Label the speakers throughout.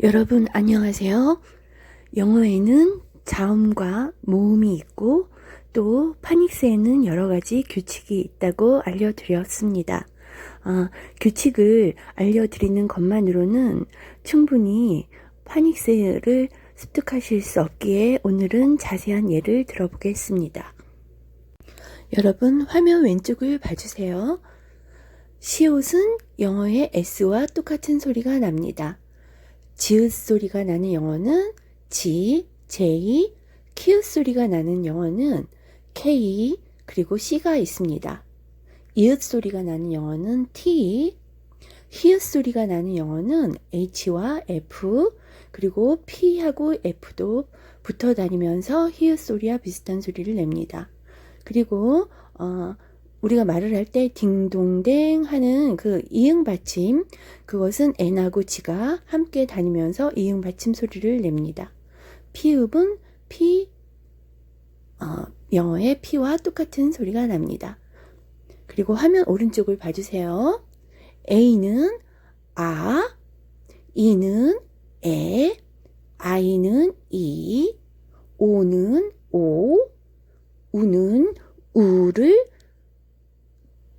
Speaker 1: 여러분 안녕하세요. 영어에는 자음과 모음이 있고 또 파닉스에는 여러 가지 규칙이 있다고 알려드렸습니다. 규칙을 알려드리는 것만으로는 충분히 파닉스를 습득하실 수 없기에 오늘은 자세한 예를 들어보겠습니다. 여러분 화면 왼쪽을 봐주세요. 시옷은 영어의 S와 똑같은 소리가 납니다. 지읒 소리가 나는 영어는 G, J, 키읔 소리가 나는 영어는 K, 그리고 C가 있습니다. 이읒 소리가 나는 영어는 T, 히읗 소리가 나는 영어는 H와 F, 그리고 P하고 F도 붙어 다니면서 히읗 소리와 비슷한 소리를 냅니다. 그리고 우리가 말을 할 때 딩동댕 하는 그 이응 받침, 그것은 N하고 G가 함께 다니면서 이응 받침 소리를 냅니다. 피읍은 P, 영어의 P와 똑같은 소리가 납니다. 그리고 화면 오른쪽을 봐주세요. A는 아, E는 에, I는 이, O는 오, 우는 우를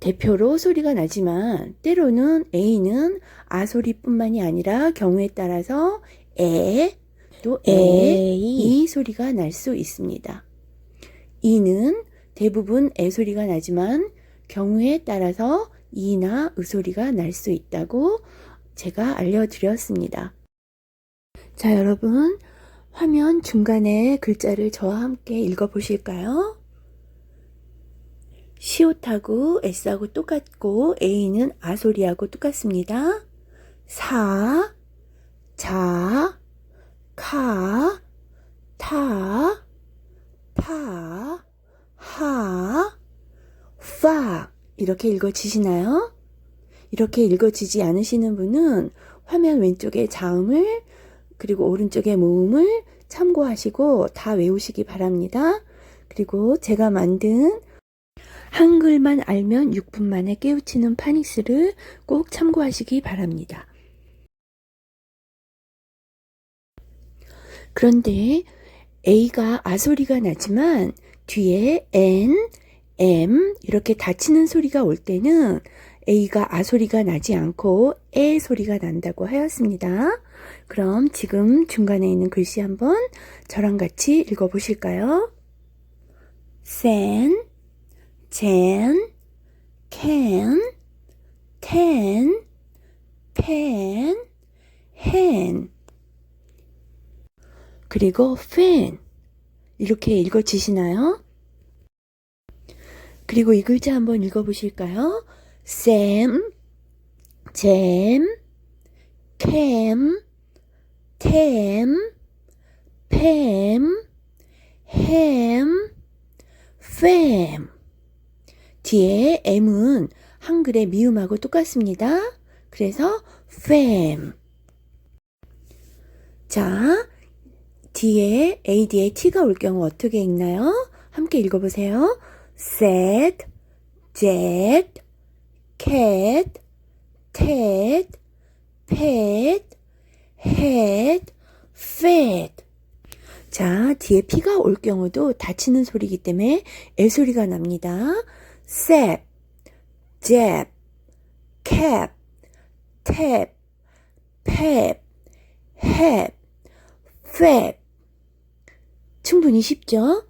Speaker 1: 대표로 소리가 나지만 때로는 A는 아 소리뿐만이 아니라 경우에 따라서 또 이 소리가 날 수 있습니다. 이는 대부분 에 소리가 나지만 경우에 따라서 이나 으 소리가 날 수 있다고 제가 알려드렸습니다. 자, 여러분 화면 중간에 글자를 저와 함께 읽어보실까요? 시옷하고 S하고 똑같고 A는 아 소리하고 똑같습니다. 사, 자, 카, 타, 파, 하, 파 이렇게 읽어지시나요? 이렇게 읽어지지 않으시는 분은 화면 왼쪽에 자음을 그리고 오른쪽에 모음을 참고하시고 다 외우시기 바랍니다. 그리고 제가 만든 한글만 알면 6분 만에 깨우치는 파닉스를 꼭 참고하시기 바랍니다. 그런데 A가 아 소리가 나지만 뒤에 N, M 이렇게 닫히는 소리가 올 때는 A가 아 소리가 나지 않고 에 소리가 난다고 하였습니다. 그럼 지금 중간에 있는 글씨 한번 저랑 같이 읽어보실까요? sen, 젠, 캔, 텐, 펜, 헨 그리고 팬 이렇게 읽어지시나요? 그리고 이 글자 한번 읽어보실까요? 샘, 잼, 캠, 템, 팸, 햄, 팸 뒤에 M은 한글의 미음하고 똑같습니다. 그래서 팸. 자, 뒤에 A 뒤에 T가 올 경우 어떻게 읽나요? 함께 읽어보세요. set, jet, cat, tat, pet, hat, fat. 자, 뒤에 P가 올 경우도 닫히는 소리이기 때문에 애 소리가 납니다. sap, jab, cap, tap, pap, hap, fap. 충분히 쉽죠?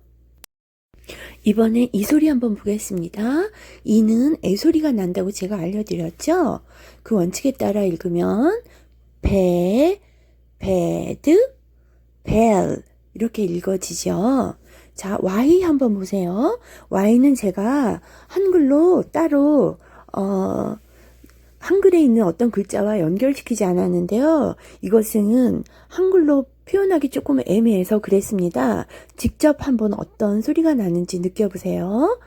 Speaker 1: 이번에 이 소리 한번 보겠습니다. 이는 애 소리가 난다고 제가 알려드렸죠? 그 원칙에 따라 읽으면 배, 베드, 벨 이렇게 읽어지죠. 자, Y 한번 보세요. Y는 제가 한글로 따로 한글에 있는 어떤 글자와 연결시키지 않았는데요. 이것은 한글로 표현하기 조금 애매해서 그랬습니다. 직접 한번 어떤 소리가 나는지 느껴보세요.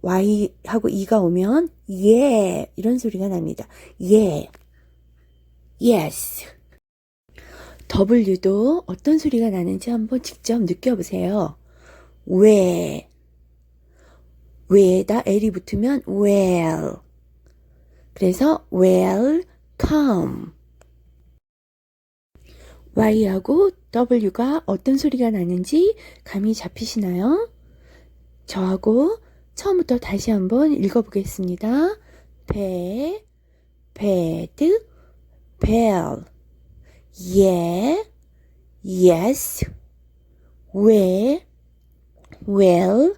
Speaker 1: Y하고 E가 오면 yeah 이런 소리가 납니다. yeah, yes. W도 어떤 소리가 나는지 한번 직접 느껴보세요. 왜에다 L이 붙으면 well. 그래서 welcome. Y하고 W가 어떤 소리가 나는지 감이 잡히시나요? 저하고 처음부터 다시 한번 읽어보겠습니다. 배, bed, bell, yeah, yes, where, well,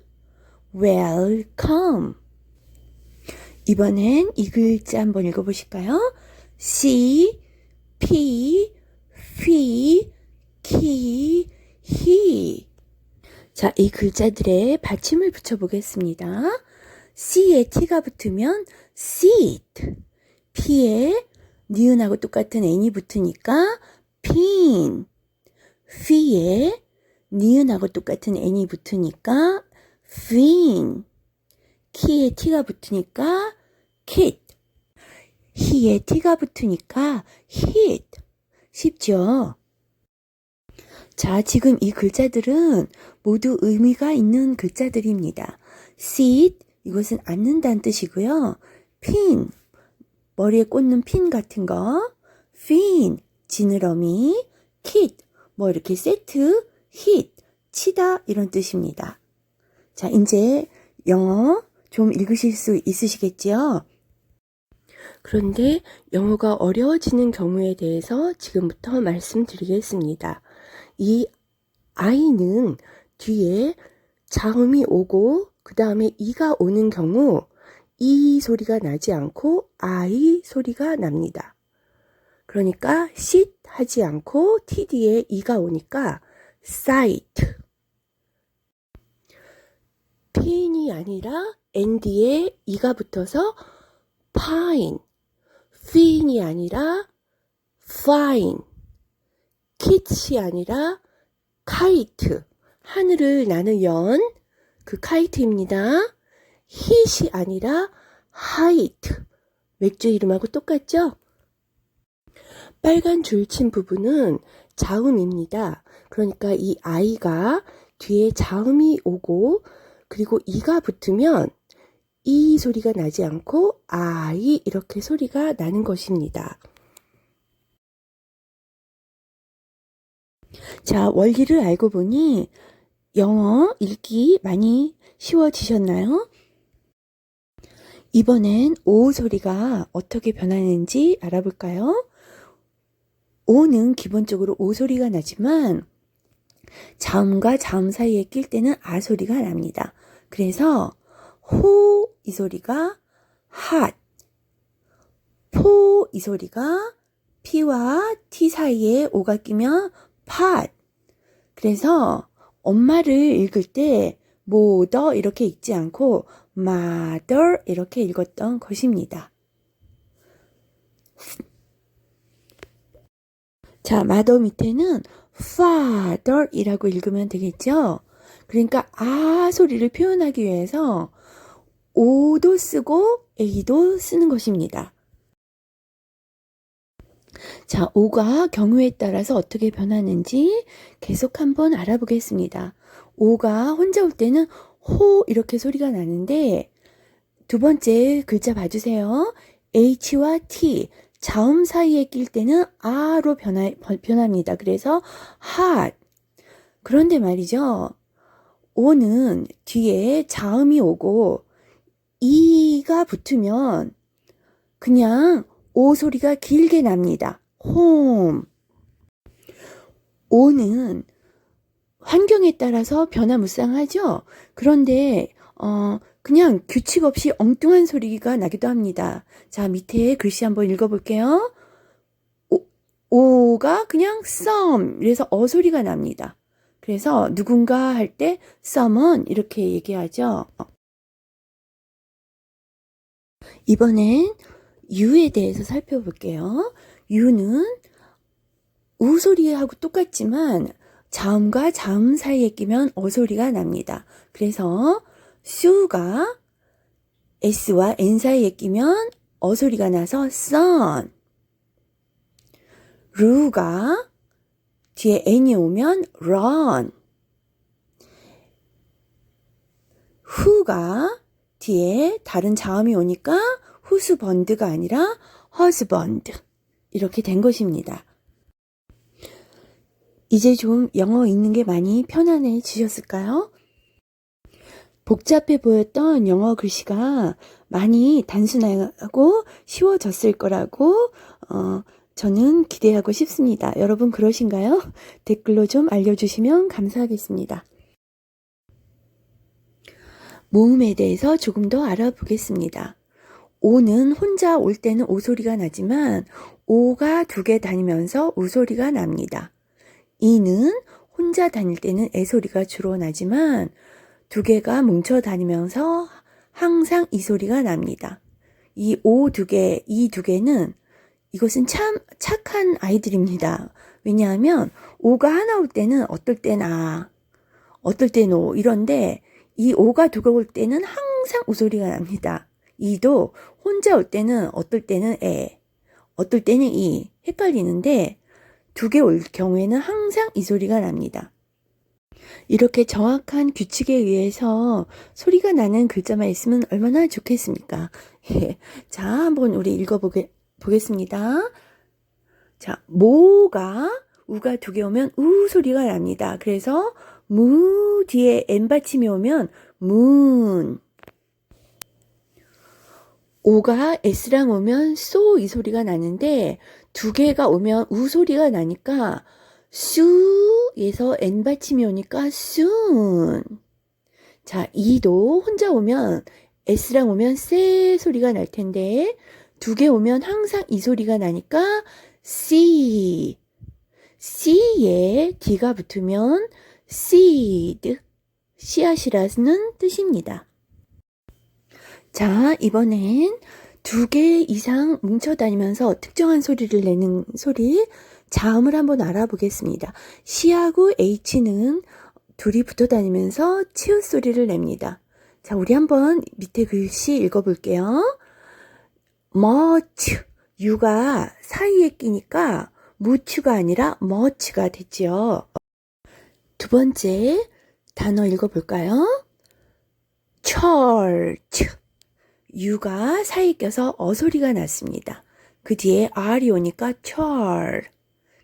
Speaker 1: welcome. 이번엔 이 글자 한번 읽어보실까요? C, P, F, K, he. 자, 이 글자들의 받침을 붙여보겠습니다. C에 T가 붙으면 seat, P에 니은하고 똑같은 N이 붙으니까 pin, F에 니은하고 똑같은 N이 붙으니까 fin, K에 T가 붙으니까 kit, he에 T가 붙으니까 hit. 쉽죠? 자, 지금 이 글자들은 모두 의미가 있는 글자들입니다. sit, 이것은 앉는다는 뜻이고요. pin, 머리에 꽂는 핀 같은 거. fin, 지느러미. kit, 뭐 이렇게 세트. hit, 치다 이런 뜻입니다. 자, 이제 영어 좀 읽으실 수 있으시겠지요? 그런데 영어가 어려워지는 경우에 대해서 지금부터 말씀드리겠습니다. 이 I는 뒤에 자음이 오고 그 다음에 E가 오는 경우 E 소리가 나지 않고 I 소리가 납니다. 그러니까 sit 하지 않고 T 뒤에 E가 오니까 sight. pin이 아니라 N 뒤에 E가 붙어서 pine. fin이 아니라 fine. kit이 아니라 kite. 하늘을 나는 연, 그 kite입니다. hit이 아니라 height. 맥주 이름하고 똑같죠? 빨간 줄친 부분은 자음입니다. 그러니까 이 I가 뒤에 자음이 오고 그리고 E가 붙으면 이 소리가 나지 않고 I 이렇게 소리가 나는 것입니다. 자, 원리를 알고 보니 영어 읽기 많이 쉬워지셨나요? 이번엔 오 소리가 어떻게 변하는지 알아볼까요? 오는 기본적으로 오 소리가 나지만 자음과 자음 사이에 낄 때는 아 소리가 납니다. 그래서 호 이 소리가 hot, 포 이 소리가 P와 T 사이에 오가 끼면 pot. 그래서 엄마를 읽을 때 mother 이렇게 읽지 않고 mother 이렇게 읽었던 것입니다. 자, mother 밑에는 father 이라고 읽으면 되겠죠? 그러니까 아 소리를 표현하기 위해서 오도 쓰고 A도 쓰는 것입니다. 자, 오가 경우에 따라서 어떻게 변하는지 계속 한번 알아보겠습니다. 오가 혼자 올 때는 호 이렇게 소리가 나는데 두 번째 글자 봐주세요. H와 T, 자음 사이에 낄 때는 아로 변합니다. 그래서 hot. 그런데 말이죠. 오는 뒤에 자음이 오고 이가 붙으면 그냥 오 소리가 길게 납니다. home. 오는 환경에 따라서 변화무쌍하죠? 그런데 그냥 규칙 없이 엉뚱한 소리가 나기도 합니다. 자, 밑에 글씨 한번 읽어볼게요. 오가 그냥 some, 그래서 어 소리가 납니다. 그래서 누군가 할 때 someone 이렇게 얘기하죠. 이번엔 U에 대해서 살펴볼게요. U는 우 소리하고 똑같지만 자음과 자음 사이에 끼면 어 소리가 납니다. 그래서 수가 S와 N 사이에 끼면 어 소리가 나서 sun. 루가 뒤에 N이 오면 run. 후가 뒤에 다른 자음이 오니까 husband가 아니라 husband. 이렇게 된 것입니다. 이제 좀 영어 읽는 게 많이 편안해지셨을까요? 복잡해 보였던 영어 글씨가 많이 단순하고 쉬워졌을 거라고 저는 기대하고 싶습니다. 여러분 그러신가요? 댓글로 좀 알려주시면 감사하겠습니다. 모음에 대해서 조금 더 알아보겠습니다. 오는 혼자 올 때는 오 소리가 나지만 오가 두 개 다니면서 우 소리가 납니다. 이는 혼자 다닐 때는 애 소리가 주로 나지만 두 개가 뭉쳐 다니면서 항상 이 소리가 납니다. 이 오 두 개, 이 두 개는 이것은 참 착한 아이들입니다. 왜냐하면 오가 하나 올 때는 어떨 땐 아, 어떨 땐 오 이런데 이 오가 두 개 올 때는 항상 우 소리가 납니다. 이도 혼자 올 때는 어떨 때는 에, 어떨 때는 이 헷갈리는데 두 개 올 경우에는 항상 이 소리가 납니다. 이렇게 정확한 규칙에 의해서 소리가 나는 글자만 있으면 얼마나 좋겠습니까? 예. 자, 한번 우리 읽어보겠습니다. 자, 모가 우가 두 개 오면 우 소리가 납니다. 그래서 무 뒤에 N 받침이 오면 문. 오가 S랑 오면 쏘 이 소리가 나는데 두 개가 오면 우 소리가 나니까 수에서 N 받침이 오니까 soon. 자, 이도 혼자 오면 S랑 오면 세 소리가 날 텐데 두 개 오면 항상 이 소리가 나니까 see. C에 D가 붙으면 seed, 씨앗이라는 뜻입니다. 자, 이번엔 두 개 이상 뭉쳐 다니면서 특정한 소리를 내는 소리, 자음을 한번 알아보겠습니다. C하고 H는 둘이 붙어 다니면서 치읓 소리를 냅니다. 자, 우리 한번 밑에 글씨 읽어볼게요. much, U가 사이에 끼니까 much가 아니라 much가 됐지요. 두 번째 단어 읽어볼까요? church, U가 사이에 껴서 어소리가 났습니다. 그 뒤에 R이 오니까 chur.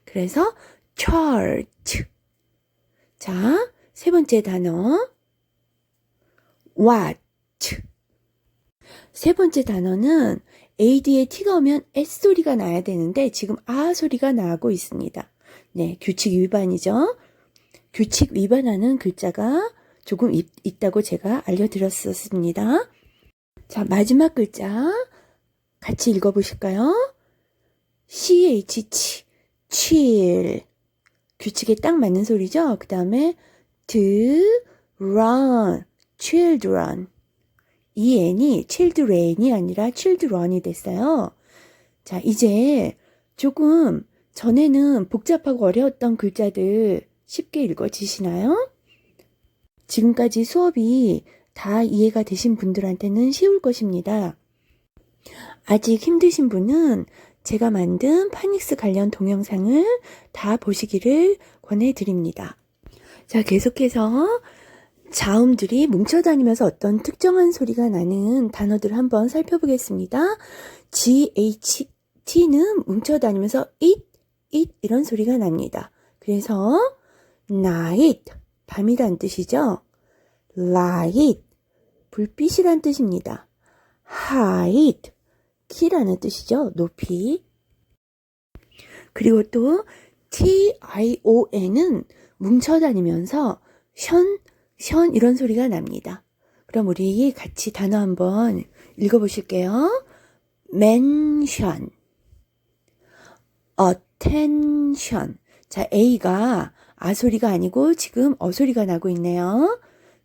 Speaker 1: 그래서 church. 자, 세 번째 단어 watch. 세 번째 단어는 AD에 T가 오면 S 소리가 나야 되는데 지금 아 소리가 나고 있습니다. 네, 규칙 위반이죠. 규칙 위반하는 글자가 조금 있다고 제가 알려드렸었습니다. 자, 마지막 글자 같이 읽어보실까요? CH, chill. 규칙에 딱 맞는 소리죠? 그 다음에 to run, children. 이 N이 children이 아니라 children이 됐어요. 자, 이제 조금 전에는 복잡하고 어려웠던 글자들 쉽게 읽어지시나요? 지금까지 수업이 다 이해가 되신 분들한테는 쉬울 것입니다. 아직 힘드신 분은 제가 만든 파닉스 관련 동영상을 다 보시기를 권해드립니다. 자, 계속해서 자음들이 뭉쳐다니면서 어떤 특정한 소리가 나는 단어들을 한번 살펴보겠습니다. GHT는 뭉쳐다니면서 it 이런 소리가 납니다. 그래서 night, 밤이란 뜻이죠. light, 불빛이란 뜻입니다. height, 키라는 뜻이죠. 높이. 그리고 또 tion은 뭉쳐다니면서 션 이런 소리가 납니다. 그럼 우리 같이 단어 한번 읽어보실게요. mention, attention. 자, A가 아 소리가 아니고 지금 어 소리가 나고 있네요.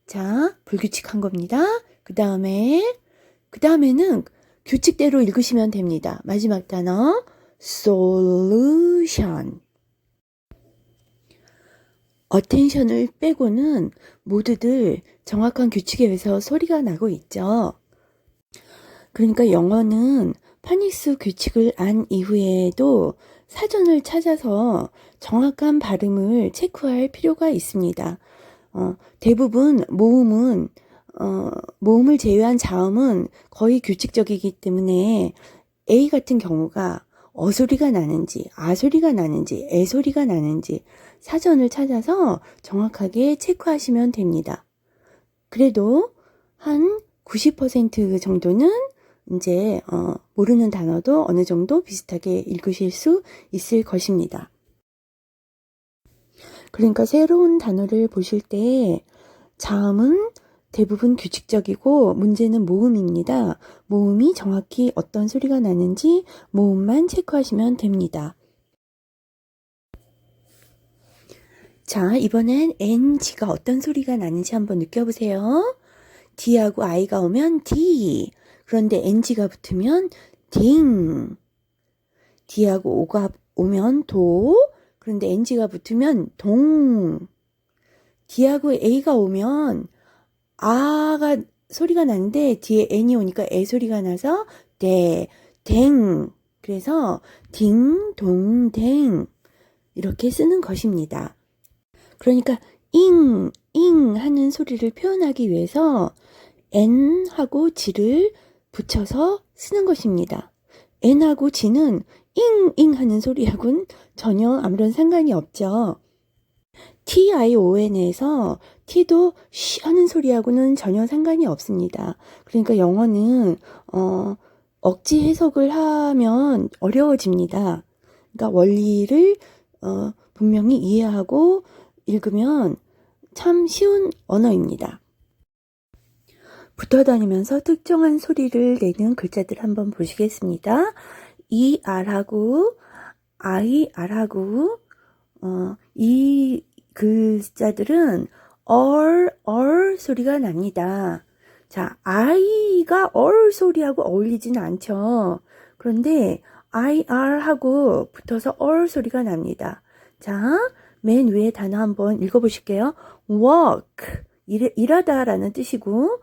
Speaker 1: 자, 불규칙한 겁니다. 그 다음에는 규칙대로 읽으시면 됩니다. 마지막 단어 solution. attention을 빼고는 모두들 정확한 규칙에 의해서 소리가 나고 있죠. 그러니까 영어는 파닉스 규칙을 안 이후에도 사전을 찾아서 정확한 발음을 체크할 필요가 있습니다. 대부분 모음을 제외한 자음은 거의 규칙적이기 때문에 A 같은 경우가 어소리가 나는지, 아소리가 나는지, 애소리가 나는지 사전을 찾아서 정확하게 체크하시면 됩니다. 그래도 한 90% 정도는 이제 모르는 단어도 어느 정도 비슷하게 읽으실 수 있을 것입니다. 그러니까 새로운 단어를 보실 때 자음은 대부분 규칙적이고 문제는 모음입니다. 모음이 정확히 어떤 소리가 나는지 모음만 체크하시면 됩니다. 자, 이번엔 NG가 어떤 소리가 나는지 한번 느껴보세요. D하고 I가 오면 D. 그런데 NG가 붙으면 딩. D하고 O가 오면 도. 그런데 NG가 붙으면 동. D하고 A가 오면 아가 소리가 나는데 뒤에 N이 오니까 애 소리가 나서 대, 댕. 그래서 딩, 동, 댕. 이렇게 쓰는 것입니다. 그러니까 잉, 잉 하는 소리를 표현하기 위해서 N하고 G를 붙여서 쓰는 것입니다. N하고 G는 잉, 잉 하는 소리하고는 전혀 아무런 상관이 없죠. TION에서 T도 쉬 하는 소리하고는 전혀 상관이 없습니다. 그러니까 영어는 억지 해석을 하면 어려워집니다. 그러니까 원리를 분명히 이해하고 읽으면 참 쉬운 언어입니다. 붙어 다니면서 특정한 소리를 내는 글자들 한번 보시겠습니다. ER하고 IR하고 이 글자들은 얼 소리가 납니다. 자, I가 얼 소리하고 어울리지는 않죠. 그런데 IR하고 붙어서 얼 소리가 납니다. 자, 맨 위에 단어 한번 읽어보실게요. walk, 일하다라는 뜻이고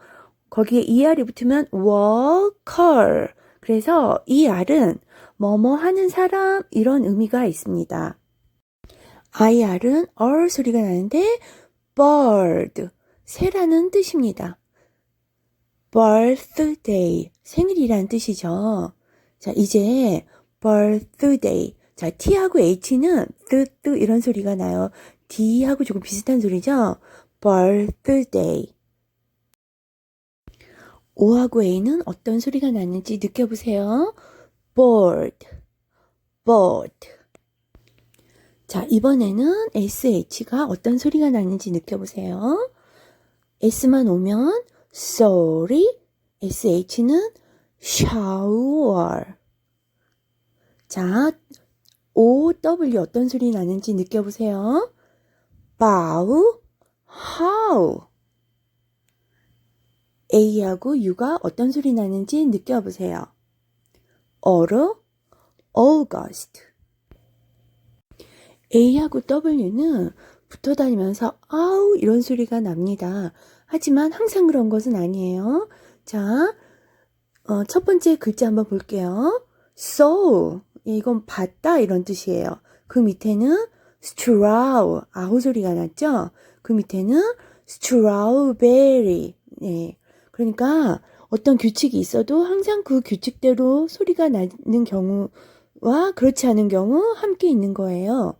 Speaker 1: 거기에 ER이 붙으면 walker. 그래서 ER은 뭐뭐 하는 사람 이런 의미가 있습니다. IR은 얼 소리가 나는데 bird, 새라는 뜻입니다. birthday, 생일이라는 뜻이죠. 자, 이제 birthday. 자, T하고 H는 뜨 이런 소리가 나요. D하고 조금 비슷한 소리죠. birthday. O하고 A는 어떤 소리가 나는지 느껴보세요. board, board. 자, 이번에는 SH가 어떤 소리가 나는지 느껴보세요. S만 오면 sorry, SH는 shower. 자, OW 어떤 소리 나는지 느껴보세요. bow, how. A하고 U가 어떤 소리 나는지 느껴보세요. 어로, August. A하고 W는 붙어 다니면서 아우 이런 소리가 납니다. 하지만 항상 그런 것은 아니에요. 자, 첫 번째 글자 한번 볼게요. so, 이건 봤다 이런 뜻이에요. 그 밑에는 straw, 아우 소리가 났죠? 그 밑에는 strawberry. 네. 그러니까 어떤 규칙이 있어도 항상 그 규칙대로 소리가 나는 경우와 그렇지 않은 경우 함께 있는 거예요.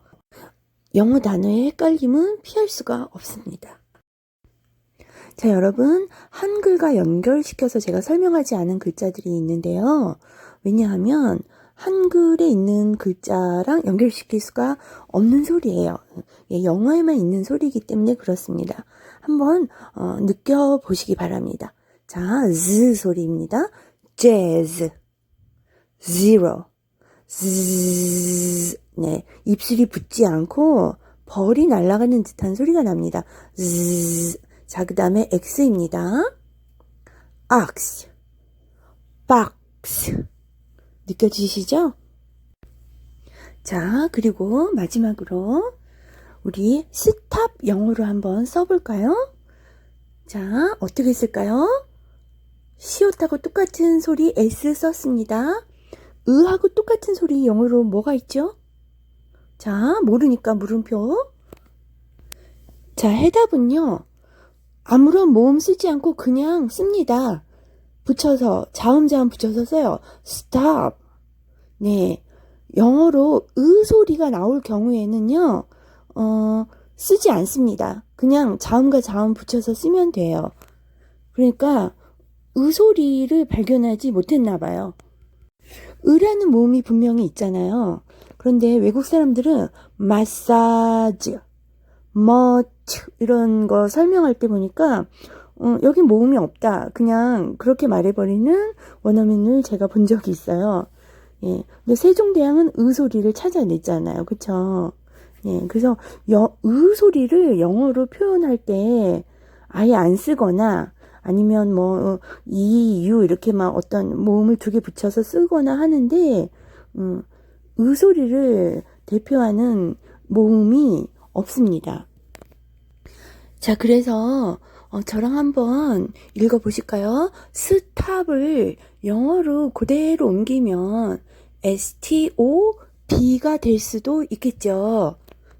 Speaker 1: 영어 단어의 헷갈림은 피할 수가 없습니다. 자, 여러분, 한글과 연결시켜서 제가 설명하지 않은 글자들이 있는데요. 왜냐하면 한글에 있는 글자랑 연결시킬 수가 없는 소리예요. 영어에만 있는 소리이기 때문에 그렇습니다. 한번 느껴보시기 바랍니다. 자, Z 소리입니다. jazz, zero, zzz. 네, 입술이 붙지 않고 벌이 날아가는 듯한 소리가 납니다. zzz. 자, 그 다음에 X입니다. ox, box. 느껴지시죠? 자, 그리고 마지막으로 우리 스탑 영어로 한번 써볼까요? 자, 어떻게 쓸까요? 시옷하고 똑같은 소리 S 썼습니다. 으하고 똑같은 소리 영어로 뭐가 있죠? 자, 모르니까 물음표. 자, 해답은요. 아무런 모음 쓰지 않고 그냥 씁니다. 붙여서, 자음 붙여서 써요. stop. 네. 영어로 소리가 나올 경우에는요, 쓰지 않습니다. 그냥 자음과 자음 붙여서 쓰면 돼요. 그러니까 소리를 발견하지 못했나 봐요. 라는 모음이 분명히 있잖아요. 그런데 외국 사람들은 마사지, much 이런 거 설명할 때 보니까 여기 모음이 없다. 그냥 그렇게 말해버리는 원어민을 제가 본 적이 있어요. 예. 근데 세종대왕은 소리를 찾아냈잖아요. 그쵸? 예. 그래서 소리를 영어로 표현할 때 아예 안 쓰거나 아니면 뭐 유 이렇게 막 어떤 모음을 두 개 붙여서 쓰거나 하는데 소리를 대표하는 모음이 없습니다. 자, 그래서 저랑 한번 읽어보실까요? 스탑을 영어로 그대로 옮기면 STOB가 될 수도 있겠죠.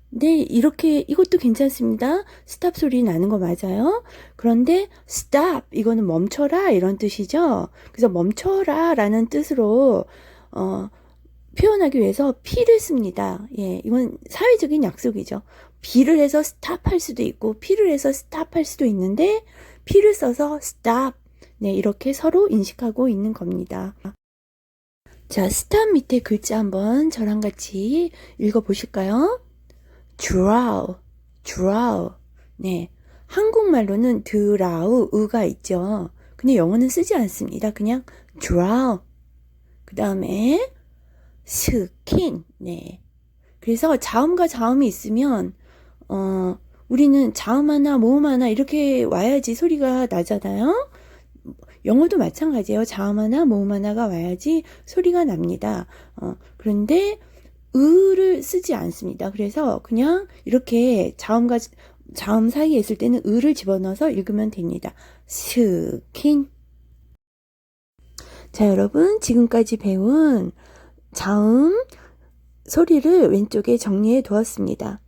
Speaker 1: 네, 이렇게 이것도 괜찮습니다. 스탑 소리 나는 거 맞아요. 그런데 stop 이거는 멈춰라 이런 뜻이죠. 그래서 멈춰라 라는 뜻으로 표현하기 위해서 P를 씁니다. 예, 이건 사회적인 약속이죠. B를 해서 stop 할 수도 있고 P를 해서 stop 할 수도 있는데 P를 써서 stop. 네, 이렇게 서로 인식하고 있는 겁니다. 자, stop 밑에 글자 한번 저랑 같이 읽어보실까요? draw, draw. 네, 한국말로는 드라우, 가 있죠. 근데 영어는 쓰지 않습니다. 그냥 draw. 그 다음에 skin. 네. 그래서 자음과 자음이 있으면 우리는 자음 하나, 모음 하나 이렇게 와야지 소리가 나잖아요. 영어도 마찬가지예요. 자음 하나, 모음 하나가 와야지 소리가 납니다. 그런데 를 쓰지 않습니다. 그래서 그냥 이렇게 자음과 자음 사이에 있을 때는 를 집어넣어서 읽으면 됩니다. 스킨. 자, 여러분 지금까지 배운 자음 소리를 왼쪽에 정리해 두었습니다.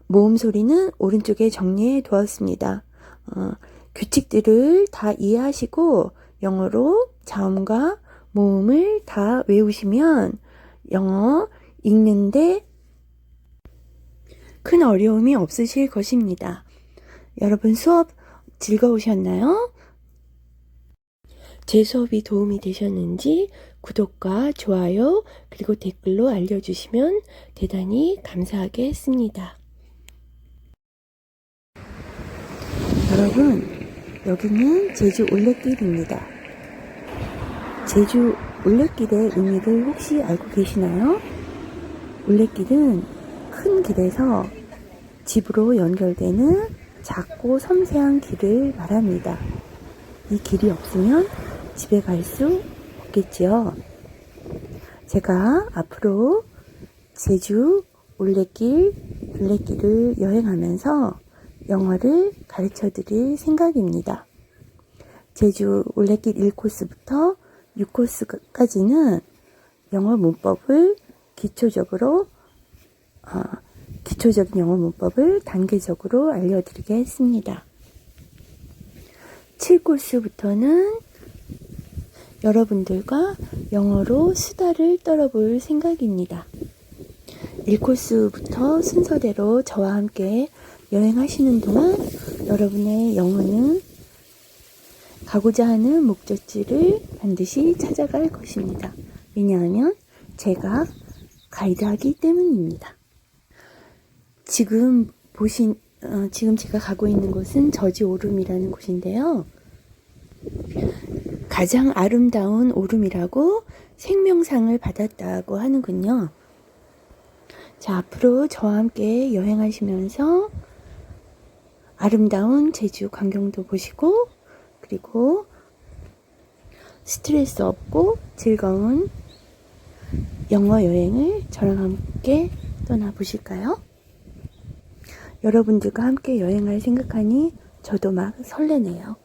Speaker 1: 모음 소리는 오른쪽에 정리해 두었습니다. 규칙들을 다 이해하시고 영어로 자음과 모음을 다 외우시면 영어 읽는데 큰 어려움이 없으실 것입니다. 여러분 수업 즐거우셨나요? 제 수업이 도움이 되셨는지 구독과 좋아요 그리고 댓글로 알려주시면 대단히 감사하겠습니다. 여러분, 여기는 제주 올레길입니다. 제주 올레길의 의미를 혹시 알고 계시나요? 올레길은 큰 길에서 집으로 연결되는 작고 섬세한 길을 말합니다. 이 길이 없으면 집에 갈 수 없겠지요. 제가 앞으로 제주 올레길, 둘레길을 여행하면서 영어를 가르쳐 드릴 생각입니다. 제주 올레길 1코스부터 6코스까지는 영어 문법을 기초적인 영어 문법을 단계적으로 알려드리겠습니다. 7코스부터는 여러분들과 영어로 수다를 떨어볼 생각입니다. 1코스부터 순서대로 저와 함께 여행하시는 동안 여러분의 영어는 가고자 하는 목적지를 반드시 찾아갈 것입니다. 왜냐하면 제가 가이드하기 때문입니다. 지금 제가 가고 있는 곳은 저지 오름이라는 곳인데요. 가장 아름다운 오름이라고 생명상을 받았다고 하는군요. 자, 앞으로 저와 함께 여행하시면서 아름다운 제주 광경도 보시고 그리고 스트레스 없고 즐거운 영어 여행을 저랑 함께 떠나보실까요? 여러분들과 함께 여행할 생각하니 저도 막 설레네요.